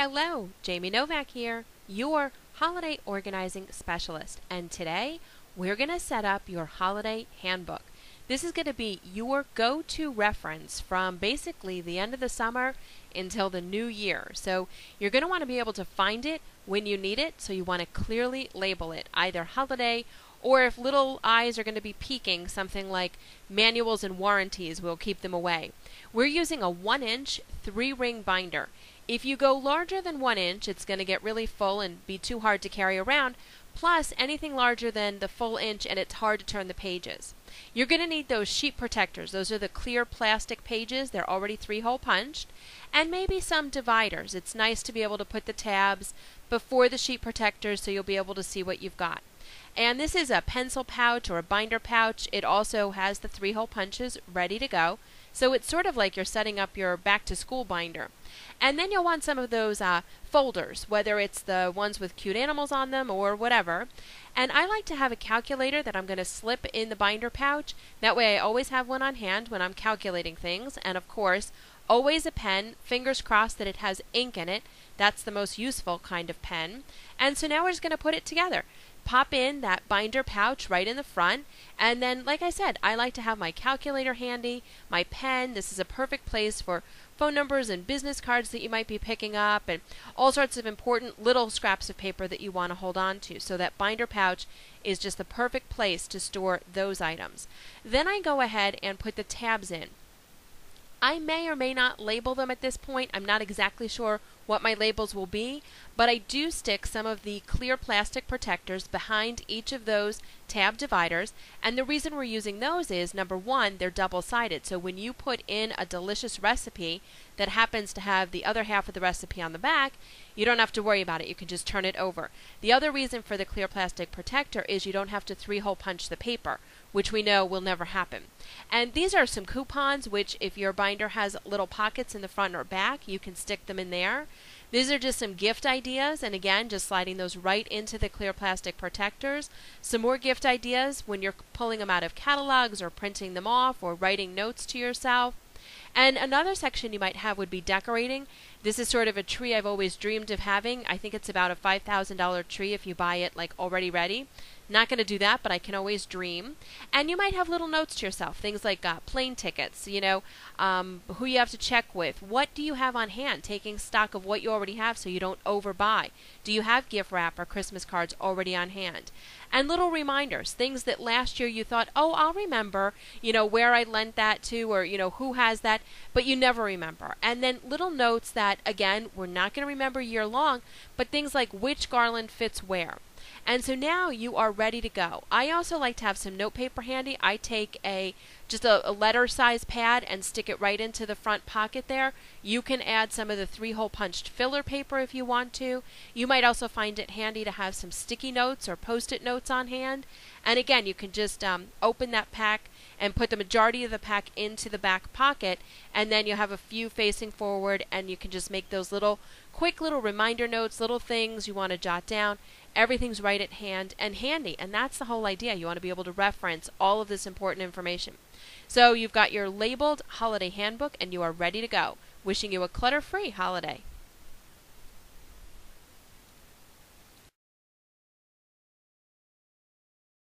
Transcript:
Hello, Jamie Novak here, your holiday organizing specialist, and today we're going to set up your holiday handbook. This is going to be your go-to reference from basically the end of the summer until the new year. So you're going to want to be able to find it when you need it, so you want to clearly label it, either holiday or if little eyes are going to be peeking, something like manuals and warranties will keep them away. We're using a 1-inch 3-ring binder. If you go larger than 1 inch, it's going to get really full and be too hard to carry around. Plus, anything larger than the full inch and it's hard to turn the pages. You're going to need those sheet protectors. Those are the clear plastic pages. They're already 3-hole punched. And maybe some dividers. It's nice to be able to put the tabs before the sheet protectors so you'll be able to see what you've got. And this is a pencil pouch or a binder pouch. It also has the 3-hole punches ready to go. So it's sort of like you're setting up your back-to-school binder. And then you'll want some of those folders, whether it's the ones with cute animals on them or whatever. And I like to have a calculator that I'm going to slip in the binder pouch. That way I always have one on hand when I'm calculating things. And of course, always a pen, fingers crossed that it has ink in it. That's the most useful kind of pen. And so now we're just going to put it together. Pop in that binder pouch right in the front, and then, like I said, I like to have my calculator handy, my pen. This is a perfect place for phone numbers and business cards that you might be picking up, and all sorts of important little scraps of paper that you want to hold on to. So that binder pouch is just the perfect place to store those items. Then I go ahead and put the tabs in. I may or may not label them at this point. I'm not exactly sure what my labels will be, but I do stick some of the clear plastic protectors behind each of those tab dividers, and the reason we're using those is, number one, they're double-sided, so when you put in a delicious recipe that happens to have the other half of the recipe on the back, you don't have to worry about it. You can just turn it over. The other reason for the clear plastic protector is you don't have to 3-hole punch the paper, which we know will never happen. And these are some coupons, which if your binder has little pockets in the front or back, you can stick them in there. These are just some gift ideas, and again, just sliding those right into the clear plastic protectors. Some more gift ideas when you're pulling them out of catalogs or printing them off or writing notes to yourself. And another section you might have would be decorating. This is sort of a tree I've always dreamed of having. I think it's about a $5,000 tree if you buy it like already ready. Not going to do that, but I can always dream. And you might have little notes to yourself, things like plane tickets, who you have to check with. What do you have on hand? Taking stock of what you already have so you don't overbuy. Do you have gift wrap or Christmas cards already on hand? And little reminders, things that last year you thought, oh, I'll remember, where I lent that to, or, who has that, but you never remember. And then little notes that, again, we're not going to remember year long, but things like which garland fits where. And so now you are ready to go. I also like to have some note paper handy. I take just a letter size pad and stick it right into the front pocket there. You can add some of the 3-hole punched filler paper if you want to. You might also find it handy to have some sticky notes or post-it notes on hand. And again, you can just open that pack and put the majority of the pack into the back pocket, and then you have a few facing forward, and you can just make those quick little reminder notes, little things you want to jot down. Everything's right at hand and handy, and that's the whole idea. You want to be able to reference all of this important information. So you've got your labeled holiday handbook, and you are ready to go. Wishing you a clutter-free holiday.